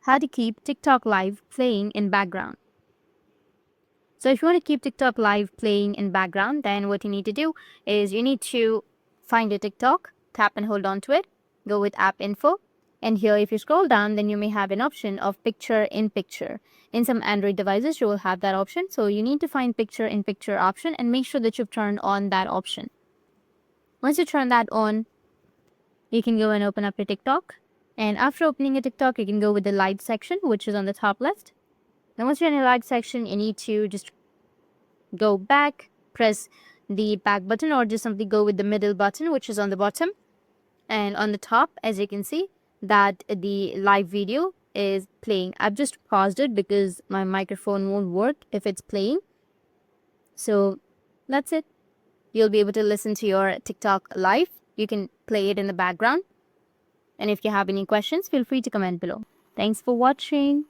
how to keep TikTok live playing in background. So if you want to keep TikTok live playing in background, then what you need to do is you need to find your TikTok, tap and hold on to it, go with app info. And here, if you scroll down, then you may have an option of picture in picture. In some Android devices, you will have that option. So you need to find picture in picture option and make sure that you've turned on that option. Once you turn that on, you can go and open up your TikTok. And after opening your TikTok, you can go with the live section, which is on the top left. Then once you're in the live section, you need to just go back, press the back button, or just simply go with the middle button, which is on the bottom. And on the top, as you can see, that the live video is playing. I've just paused it because my microphone won't work if it's playing. So that's it. You'll be able to listen to your TikTok live. You can play it in the background. And if you have any questions, feel free to comment below. Thanks for watching.